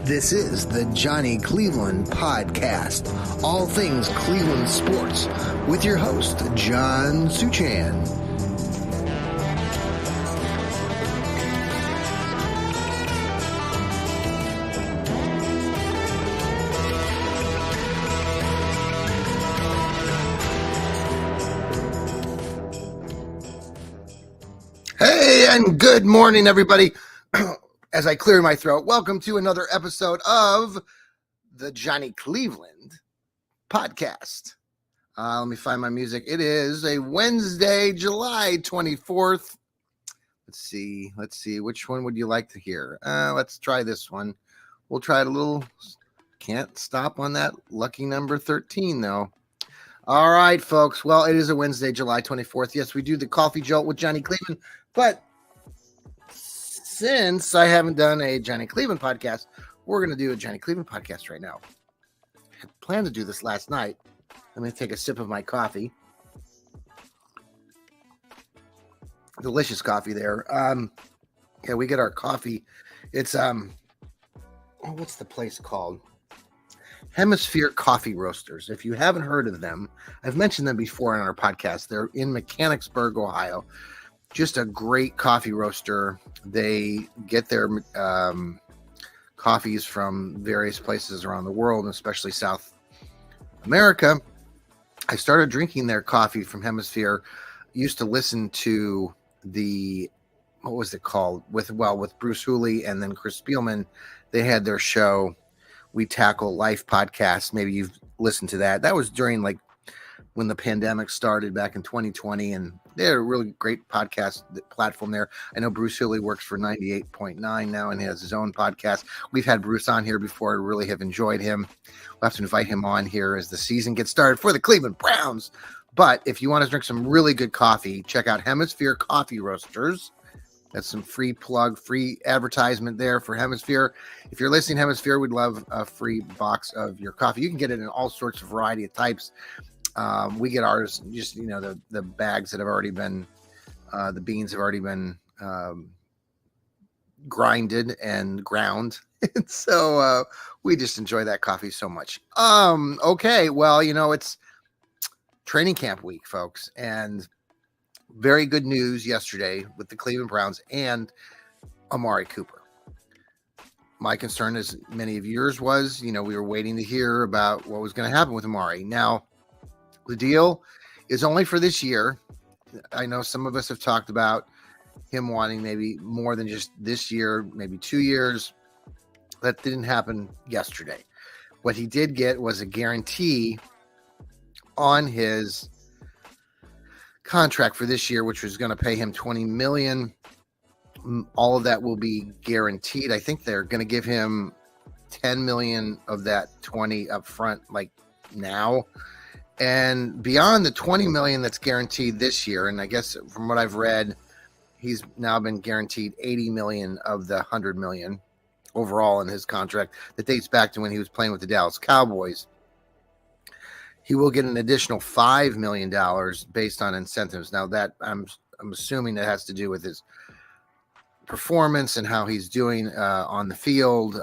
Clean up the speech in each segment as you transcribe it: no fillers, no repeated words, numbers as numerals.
This is the Johhny Cleveland Podcast, all things Cleveland sports, with your host, John Suchan. Hey, and good morning, everybody. As I clear my throat, welcome to another episode of the Johhny Cleveland Podcast. Let me find my music. It is a Wednesday, July 24th. Let's see. Which one would you like to hear? Let's try this one. We'll try it a little. Can't stop on that lucky number 13, though. All right, folks. Well, it is a Wednesday, July 24th. Yes, we do the Coffee Jolt with Johhny Cleveland, but since I haven't done a Johhny Cleveland podcast, we're going to do a Johhny Cleveland podcast right now. I had planned to do this last night. Let me take a sip of my coffee. Delicious coffee there. Yeah, we get our coffee. It's what's the place called? Hemisphere Coffee Roasters. If you haven't heard of them, I've mentioned them before on our podcast. They're in Mechanicsburg, Ohio. Just a great coffee roaster. They get their coffees from various places around the world, especially South America. I started drinking their coffee from Hemisphere. Used to listen to what was it called? With Bruce Hooley and then Chris Spielman. They had their show, We Tackle Life podcast. Maybe you've listened to that. That was during when the pandemic started back in 2020, and they had a really great podcast platform there. I know Bruce Hooley works for 98.9 now and has his own podcast. We've had Bruce on here before. I really have enjoyed him. We'll have to invite him on here as the season gets started for the Cleveland Browns. But if you want to drink some really good coffee, check out Hemisphere Coffee Roasters. That's some free advertisement there for Hemisphere. If you're listening, Hemisphere, we'd love a free box of your coffee. You can get it in all sorts of variety of types. We get ours just, the bags that have already been, the beans have already been grinded and ground. And so we just enjoy that coffee so much. Okay, well, it's training camp week, folks. And very good news yesterday with the Cleveland Browns and Amari Cooper. My concern, as many of yours was, we were waiting to hear about what was going to happen with Amari. Now, the deal is only for this year. I know some of us have talked about him wanting maybe more than just this year, maybe 2 years. That didn't happen yesterday. What he did get was a guarantee on his contract for this year, which was going to pay him $20 million. All of that will be guaranteed. I think they're going to give him $10 million of that 20 up front, now. And beyond the $20 million that's guaranteed this year, and I guess from what I've read, he's now been guaranteed $80 million of the $100 million overall in his contract that dates back to when he was playing with the Dallas Cowboys. He will get an additional $5 million based on incentives. Now that I'm assuming that has to do with his performance and how he's doing on the field,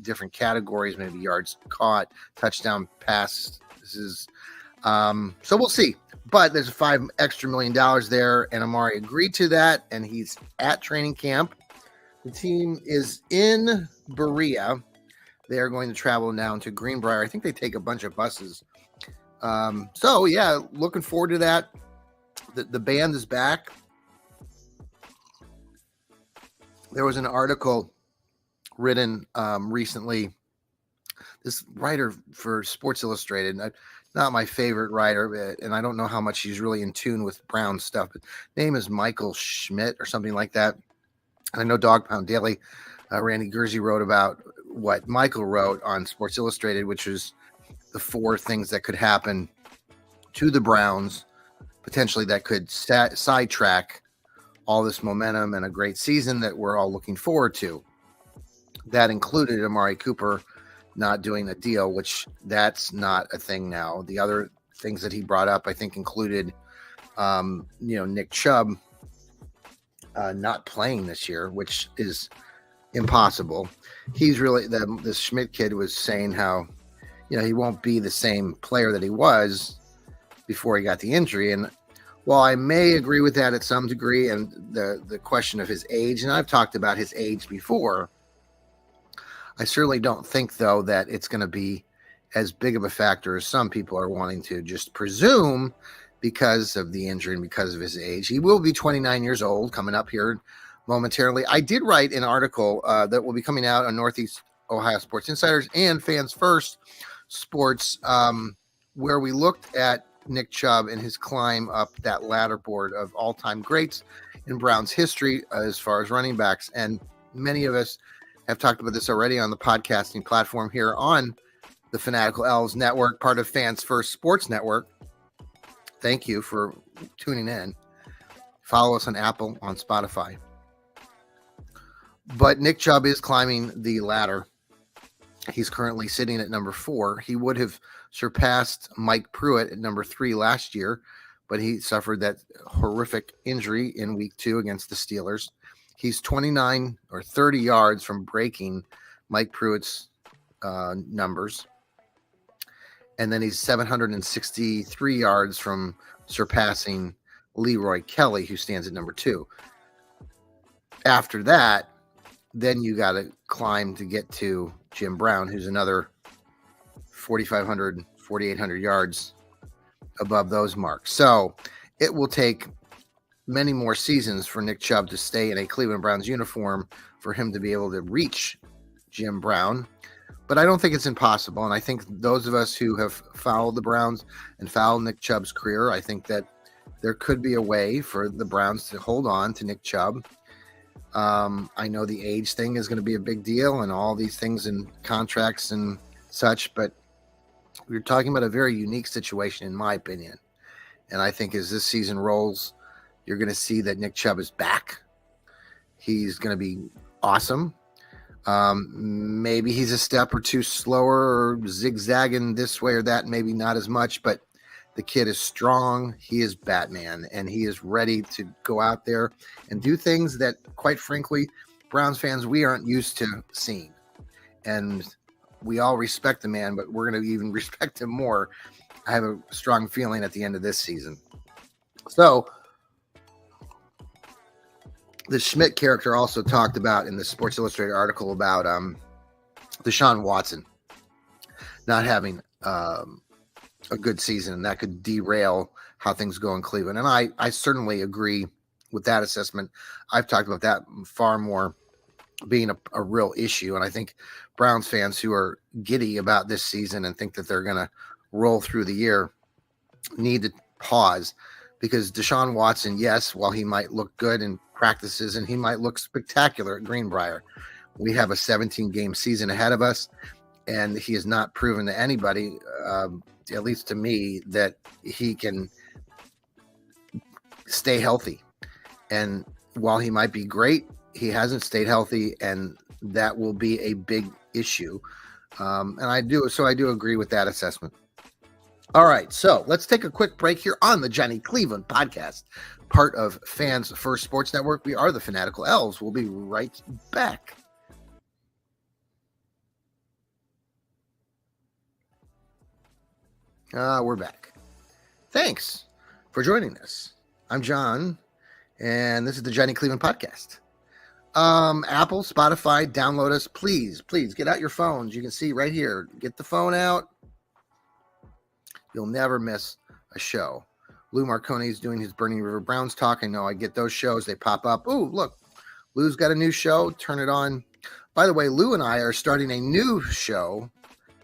different categories, maybe yards caught, touchdown pass. So we'll see, but there's $5 extra million there, and Amari agreed to that, and he's at training camp. The team is in Berea. They are going to travel down to Greenbrier. I think they take a bunch of buses. So yeah, looking forward to that. The band is back. There was an article written recently. This writer for Sports Illustrated, not my favorite writer, and I don't know how much he's really in tune with Brown stuff, but name is Michael Schmidt or something like that. I know Dog Pound Daily, Randy Gurzy wrote about what Michael wrote on Sports Illustrated, which was the 4 things that could happen to the Browns, potentially that could sidetrack all this momentum and a great season that we're all looking forward to. That included Amari Cooper not doing a deal, which that's not a thing now. The other things that he brought up, I think, included, Nick Chubb not playing this year, which is impossible. He's really the Schmidt kid was saying how, he won't be the same player that he was before he got the injury. And while I may agree with that at some degree, and the question of his age, and I've talked about his age before, I certainly don't think, though, that it's going to be as big of a factor as some people are wanting to just presume because of the injury and because of his age. He will be 29 years old coming up here momentarily. I did write an article that will be coming out on Northeast Ohio Sports Insiders and Fans First Sports, where we looked at Nick Chubb and his climb up that ladder board of all-time greats in Browns history as far as running backs. And many of us have talked about this already on the podcasting platform here on the Fanatical Elves Network, part of Fans First Sports Network. Thank you for tuning in. Follow us on Apple, on Spotify. But Nick Chubb is climbing the ladder. He's currently sitting at number 4. He would have surpassed Mike Pruitt at number 3 last year, but he suffered that horrific injury in week 2 against the Steelers. He's 29 or 30 yards from breaking Mike Pruitt's numbers. And then he's 763 yards from surpassing Leroy Kelly, who stands at number 2. After that, then you got to climb to get to Jim Brown, who's another 4,500, 4,800 yards above those marks. So it will take many more seasons for Nick Chubb to stay in a Cleveland Browns uniform for him to be able to reach Jim Brown. But I don't think it's impossible. And I think those of us who have followed the Browns and followed Nick Chubb's career, I think that there could be a way for the Browns to hold on to Nick Chubb. I know the age thing is going to be a big deal and all these things and contracts and such, but we're talking about a very unique situation, in my opinion. And I think as this season rolls, you're going to see that Nick Chubb is back. He's going to be awesome. Maybe he's a step or two slower or zigzagging this way or that, maybe not as much, but the kid is strong. He is Batman, and he is ready to go out there and do things that, quite frankly, Browns fans, we aren't used to seeing. And we all respect the man, but we're going to even respect him more. I have a strong feeling at the end of this season. So the Schmidt character also talked about in the Sports Illustrated article about Deshaun Watson not having a good season, and that could derail how things go in Cleveland. And I certainly agree with that assessment. I've talked about that far more being a real issue. And I think Browns fans who are giddy about this season and think that they're going to roll through the year need to pause, because Deshaun Watson, yes, while he might look good in practices and he might look spectacular at Greenbrier, we have a 17-game season ahead of us, and he has not proven to anybody, at least to me, that he can stay healthy. And while he might be great, he hasn't stayed healthy, and that will be a big issue. And I do agree with that assessment. All right, so let's take a quick break here on the Johhny Cleveland podcast, part of Fans First Sports Network. We are the Fanatical Elves. We'll be right back. We're back. Thanks for joining us. I'm John, and this is the Johhny Cleveland podcast. Apple, Spotify, download us. Please get out your phones. You can see right here. Get the phone out. You'll never miss a show. Lou Marconi is doing his Burning River Browns talk. I know I get those shows. They pop up. Oh, look, Lou's got a new show. Turn it on. By the way, Lou and I are starting a new show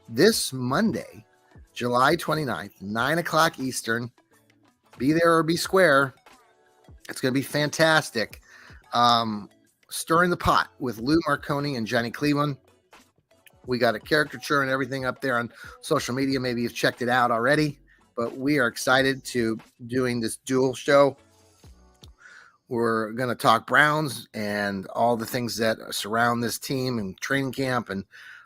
this Monday, July 29th, 9 o'clock Eastern. Be there or be square. It's going to be fantastic. Stirring the pot with Lou Marconi and Johhny Cleveland. We got a caricature and everything up there on social media. Maybe you've checked it out already, but we are excited to doing this dual show. We're going to talk Browns and all the things that surround this team and training camp and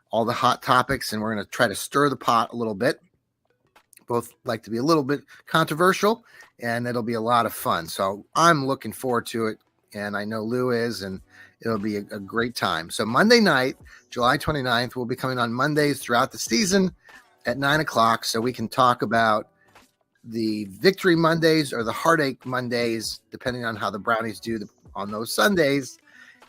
all the hot topics. And we're going to try to stir the pot a little bit. Both like to be a little bit controversial, and it'll be a lot of fun. So I'm looking forward to it. And I know Lou is, and It'll be a great time. So Monday night, July 29th, we'll be coming on Mondays throughout the season at 9 o'clock so we can talk about the victory Mondays or the heartache Mondays, depending on how the Brownies do on those Sundays,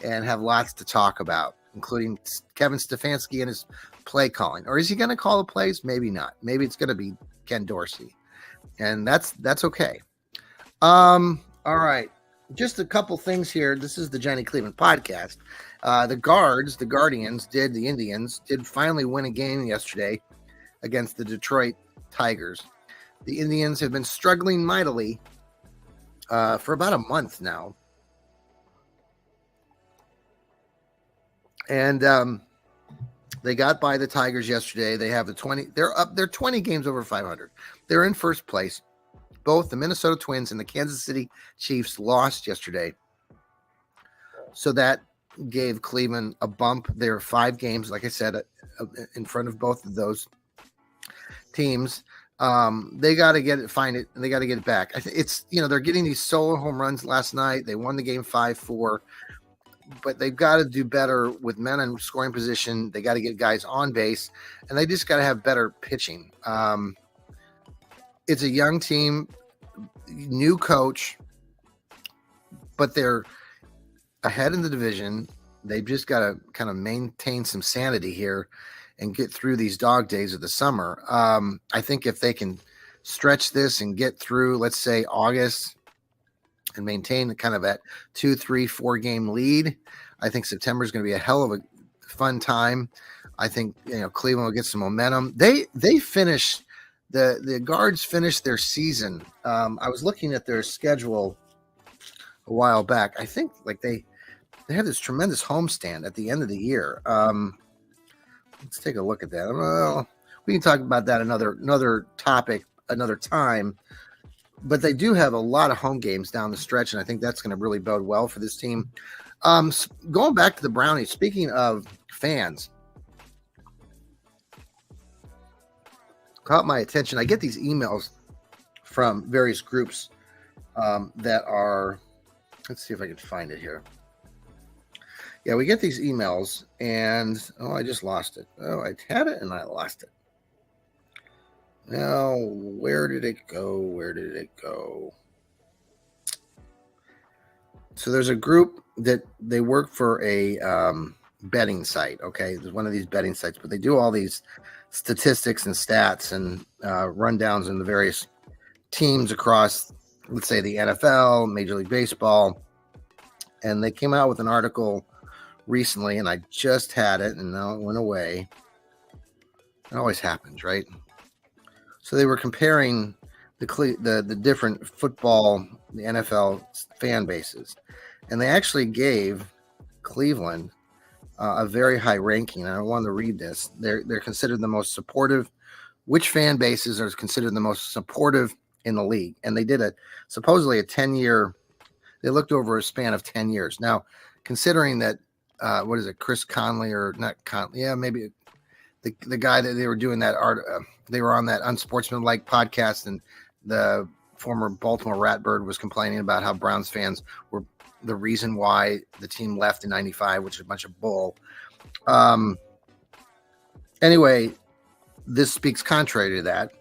and have lots to talk about, including Kevin Stefanski and his play calling. Or is he going to call the plays? Maybe not. Maybe it's going to be Ken Dorsey, and that's okay. All right. Just a couple things here. This is the Johhny Cleveland podcast. The Indians did finally win a game yesterday against the Detroit Tigers. The Indians have been struggling mightily for about a month now. And they got by the Tigers yesterday. They have they're 20 games over 500. They're in first place. Both the Minnesota Twins and the Kansas City Chiefs lost yesterday. So that gave Cleveland a bump. There are 5 games, like I said, in front of both of those teams. They got to find it, and they got to get it back. It's, they're getting these solo home runs last night. They won the game 5-4, but they've got to do better with men in scoring position. They got to get guys on base, and they just got to have better pitching. It's a young team, new coach, but they're ahead in the division. They've just got to kind of maintain some sanity here and get through these dog days of the summer. I think if they can stretch this and get through, let's say, August and maintain kind of that 2, 3, 4 game lead, I think September is going to be a hell of a fun time. I think, Cleveland will get some momentum. They finished the Guards finished their season. I was looking at their schedule a while back. I think they had this tremendous homestand at the end of the year. Let's take a look at that. Well, we can talk about that another topic another time. But they do have a lot of home games down the stretch, and I think that's going to really bode well for this team. Going back to the Brownies, speaking of fans, caught my attention. I get these emails from various groups that are, let's see if I can find it here. Yeah, we get these emails, and I just lost it. I had it and I lost it. Now, where did it go? So there's a group that they work for a betting site. Okay, there's one of these betting sites, but they do all these statistics and stats and rundowns in the various teams across, let's say, the NFL, Major League Baseball. And they came out with an article recently, and I just had it, and now it went away. It always happens, right? So they were comparing the different football, the NFL fan bases, and they actually gave Cleveland a very high ranking. And I wanted to read this. They're considered the most supportive. Which fan bases are considered the most supportive in the league? And they did supposedly a 10-year. They looked over a span of 10 years. Now, considering that, what is it, Chris Conley or not Conley? Yeah, maybe the guy that they were doing that art. They were on that Unsportsmanlike podcast, and the former Baltimore Ratbird was complaining about how Browns fans were the reason why the team left in '95, which is a bunch of bull. Anyway, this speaks contrary to that.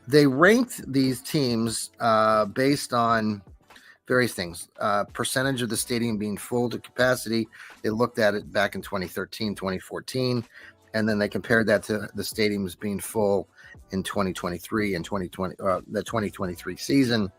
They ranked these teams based on various things. Percentage of the stadium being full to capacity. They looked at it back in 2013, 2014, and then they compared that to the stadiums being full in 2023 and 2020, the 2023 season.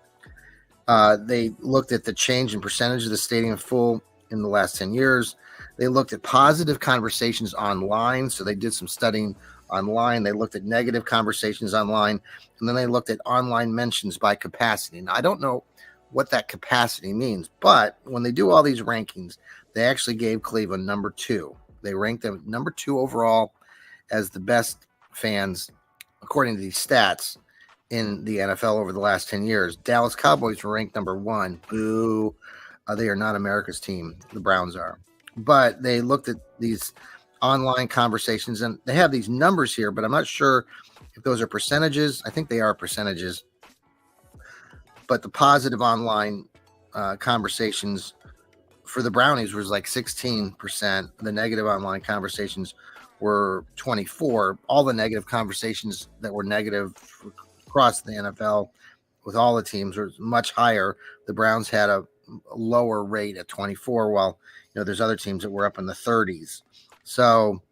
They looked at the change in percentage of the stadium full in the last 10 years. They looked at positive conversations online. So they did some studying online. They looked at negative conversations online, and then they looked at online mentions by capacity. Now, I don't know what that capacity means, but when they do all these rankings, they actually gave Cleveland number 2. They ranked them number 2 overall as the best fans, according to these stats, in the NFL over the last 10 years. Dallas Cowboys were ranked number 1. Boo. They are not America's team. The Browns are. But they looked at these online conversations, and they have these numbers here, but I'm not sure if those are percentages. I think they are percentages. But the positive online conversations for the Brownies was like 16%. The negative online conversations were 24%. All the negative conversations that were negative across the NFL with all the teams was much higher. The Browns had a lower rate at 24%, while there's other teams that were up in the 30s. So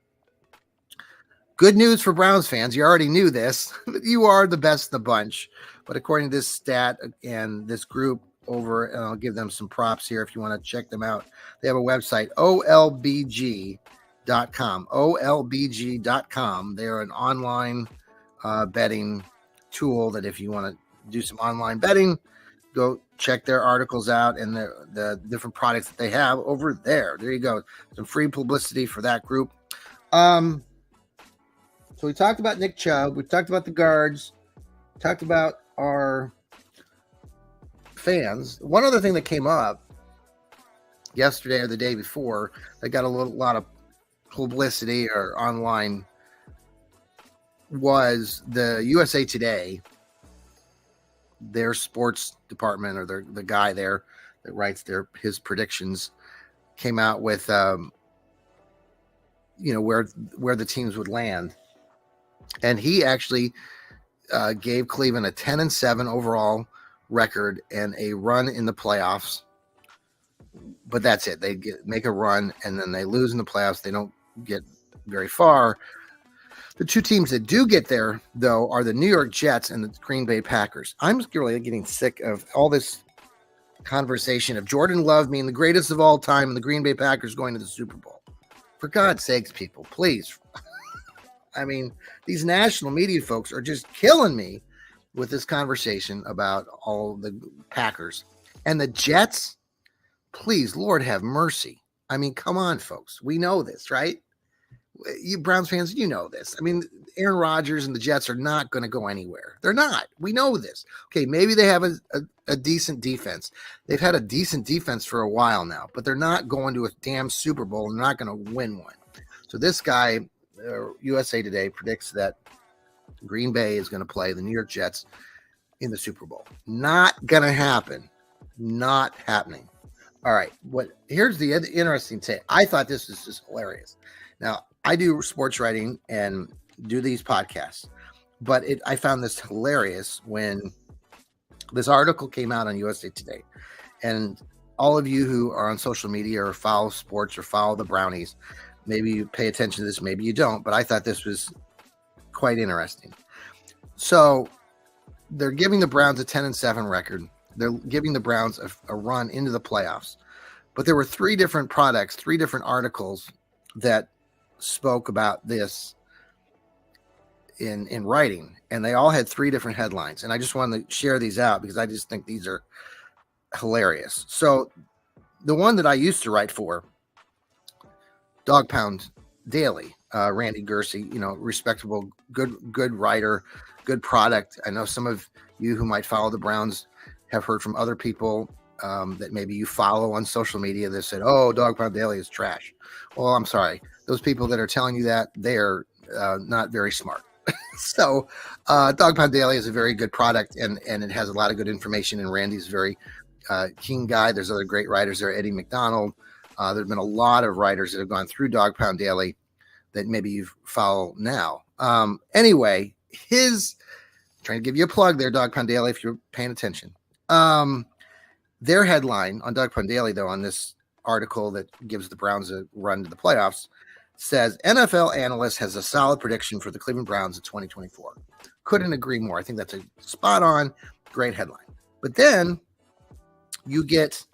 good news for Browns fans. You already knew this. You are the best in the bunch. But according to this stat and this group over, and I'll give them some props here if you want to check them out. They have a website, olbg.com. olbg.com. They're an online betting tool that if you want to do some online betting, go check their articles out and the different products that they have over there. There you go. Some free publicity for that group. So we talked about Nick Chubb. We talked about the guards. Talked about our fans. One other thing that came up yesterday or the day before that got a lot of publicity or online was the USA Today. Their sports department or the guy there that writes his predictions came out with where the teams would land. And he actually gave Cleveland a 10-7 overall record and a run in the playoffs. But that's it. They make a run and then they lose in the playoffs. They don't get very far. The two teams that do get there, though, are the New York Jets and the Green Bay Packers. I'm really getting sick of all this conversation of Jordan Love being the greatest of all time and the Green Bay Packers going to the Super Bowl. For God's sakes, people, please. I mean, these national media folks are just killing me with this conversation about all the Packers. And the Jets, please, Lord have mercy. I mean, come on, folks. We know this, right? You Browns fans, you know this. I mean, Aaron Rodgers and the Jets are not going to go anywhere. They're not. We know this. Okay, maybe they have a decent defense. They've had a decent defense for a while now, but they're not going to a damn Super Bowl and they're not going to win one. So this guy, USA Today, predicts that Green Bay is going to play the New York Jets in the Super Bowl. Not going to happen. Not happening. All right. Here's the interesting take. I thought this was just hilarious. Now, I do sports writing and do these podcasts, but I found this hilarious when this article came out on USA Today. And all of you who are on social media or follow sports or follow the Brownies, maybe you pay attention to this, maybe you don't, but I thought this was quite interesting. So they're giving the Browns a 10-7 record. They're giving the Browns a run into the playoffs. But there were three different articles that spoke about this in writing, and they all had three different headlines. And I just wanted to share these out because I just think these are hilarious. So the one that I used to write for, Dog Pound Daily, Randy Gersey, respectable, good writer, good product. I know some of you who might follow the Browns have heard from other people that maybe you follow on social media that said, oh, Dog Pound Daily is trash. Well, I'm sorry. Those people that are telling you that, they're not very smart. So Dog Pound Daily is a very good product, and it has a lot of good information, and Randy's a very keen guy. There's other great writers there, Eddie McDonald. There have been a lot of writers that have gone through Dog Pound Daily that maybe you follow now. Anyway, trying to give you a plug there, Dog Pound Daily, if you're paying attention. Their headline on Dog Pound Daily, though, on this article that gives the Browns a run to the playoffs, says NFL analyst has a solid prediction for the Cleveland Browns in 2024. Couldn't agree more. I think that's a spot on, great headline. But then you get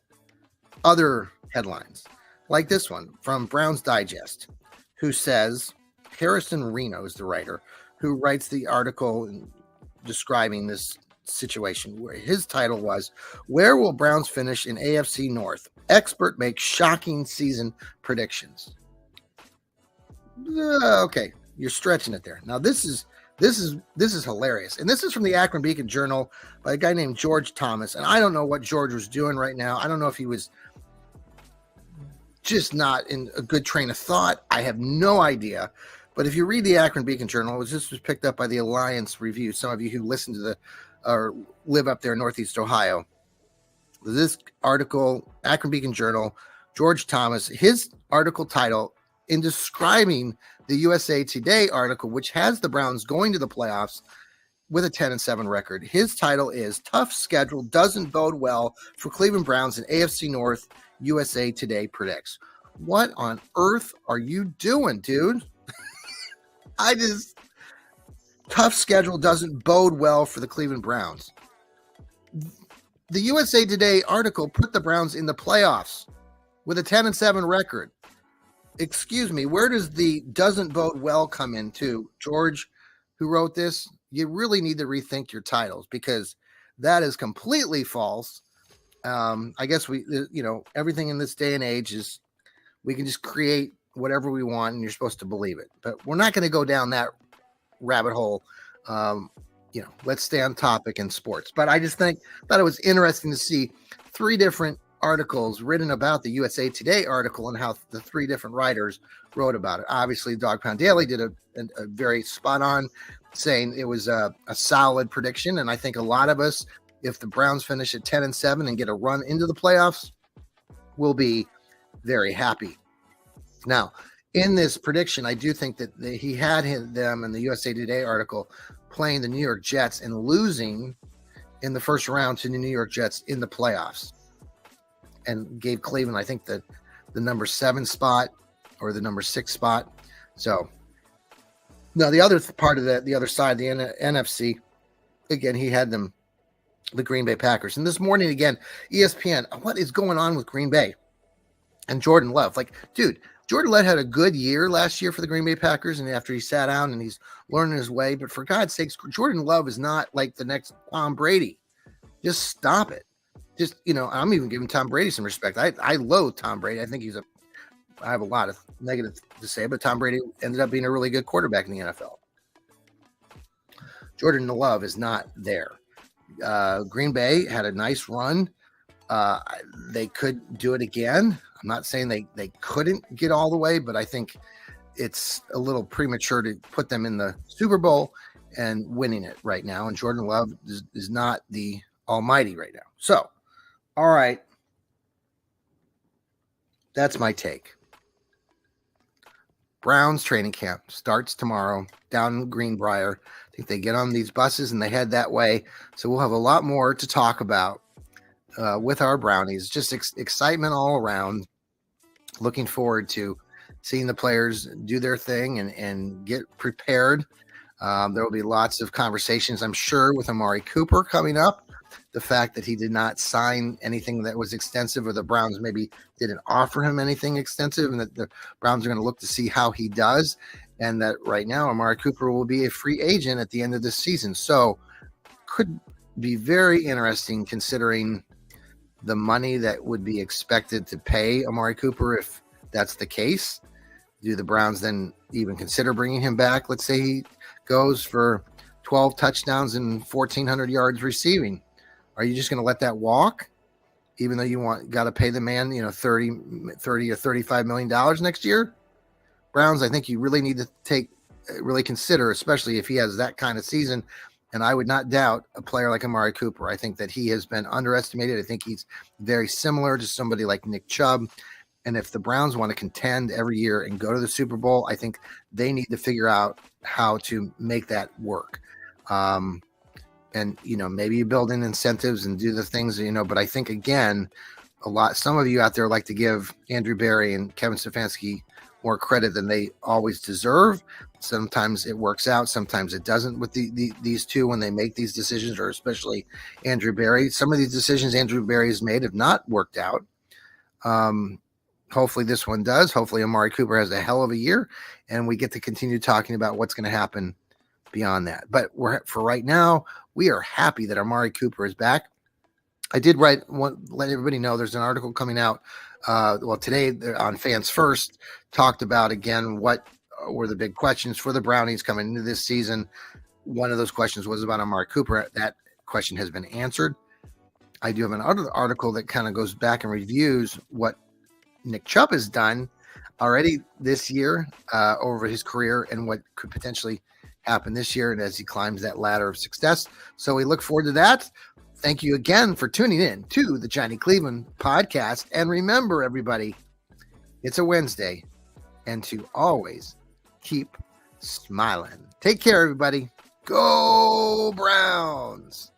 other headlines like this one from Browns Digest, who says Harrison Reno is the writer who writes the article describing this situation, where his title was, where will Browns finish in AFC North? Expert makes shocking season predictions. Okay, you're stretching it there. Now this is hilarious, and this is from the Akron Beacon Journal by a guy named George Thomas. And I don't know what George was doing right now. I don't know if he was just not in a good train of thought. I have no idea. But if you read the Akron Beacon Journal, this was picked up by the Alliance Review. Some of you who listen to or live up there in Northeast Ohio. This article, Akron Beacon Journal, George Thomas, his article title in describing the USA Today article, which has the Browns going to the playoffs with a 10-7 record. His title is "Tough Schedule Doesn't Bode Well for Cleveland Browns and AFC North, USA Today Predicts." What on earth are you doing, dude? Tough schedule doesn't bode well for the Cleveland Browns. The USA Today article put the Browns in the playoffs with a 10-7 record. Excuse me, where does the "doesn't bode well" come into? George, who wrote this, you really need to rethink your titles, because that is completely false. I guess everything in this day and age is, we can just create whatever we want and you're supposed to believe it. But we're not going to go down that rabbit hole. Let's stay on topic in sports. But I just thought it was interesting to see 3 different articles written about the USA Today article and how the 3 different writers wrote about it. Obviously, Dog Pound Daily did a very spot on, saying it was a solid prediction. And I think a lot of us, if the Browns finish at 10-7 and get a run into the playoffs, will be very happy. Now, in this prediction, I do think that he had them in the USA Today article playing the New York Jets and losing in the first round to the New York Jets in the playoffs, and gave Cleveland, I think, the number 7 spot or the number 6 spot. So now the other part of the other side, the NFC, again, he had them, the Green Bay Packers. And this morning, again, ESPN, what is going on with Green Bay and Jordan Love? Like, dude, Jordan Love had a good year last year for the Green Bay Packers, and after he sat down and he's learning his way. But for God's sakes, Jordan Love is not like the next Tom Brady. Just stop it. Just, I'm even giving Tom Brady some respect. I loathe Tom Brady. I think I have a lot of negative to say, but Tom Brady ended up being a really good quarterback in the NFL. Jordan Love is not there. Green Bay had a nice run. They could do it again. I'm not saying they couldn't get all the way, but I think it's a little premature to put them in the Super Bowl and winning it right now. And Jordan Love is not the almighty right now. So, all right. That's my take. Browns training camp starts tomorrow down in Greenbrier. I think they get on these buses and they head that way. So we'll have a lot more to talk about with our Brownies. Just excitement all around. Looking forward to seeing the players do their thing and get prepared. There will be lots of conversations, I'm sure, with Amari Cooper coming up. The fact that he did not sign anything that was extensive, or the Browns maybe didn't offer him anything extensive, and that the Browns are going to look to see how he does. And that right now, Amari Cooper will be a free agent at the end of this season. So could be very interesting, considering the money that would be expected to pay Amari Cooper if that's the case. Do the Browns then even consider bringing him back? Let's say he goes for 12 touchdowns and 1,400 yards receiving. Are you just going to let that walk, even though you got to pay the man, $30 or $35 million next year? Browns, I think you really need to really consider, especially if he has that kind of season. And I would not doubt a player like Amari Cooper. I think that he has been underestimated. I think he's very similar to somebody like Nick Chubb. And if the Browns want to contend every year and go to the Super Bowl, I think they need to figure out how to make that work. And, maybe you build in incentives and do the things, but I think, again, some of you out there like to give Andrew Berry and Kevin Stefanski more credit than they always deserve. Sometimes it works out. Sometimes it doesn't with these two when they make these decisions, or especially Andrew Berry. Some of these decisions Andrew Berry has made have not worked out. Hopefully this one does. Hopefully Amari Cooper has a hell of a year, and we get to continue talking about what's going to happen beyond that. But for right now, we are happy that Amari Cooper is back. I did let everybody know there's an article coming out. Today on Fans First, talked about, again, what were the big questions for the Brownies coming into this season. One of those questions was about Amari Cooper. That question has been answered. I do have another article that kind of goes back and reviews what Nick Chubb has done already this year over his career, and what could potentially happen this year and as he climbs that ladder of success. So we look forward to that. Thank you again for tuning in to the Johhny Cleveland podcast. And remember, everybody, it's a Wednesday, and to always keep smiling. Take care, everybody. Go Browns.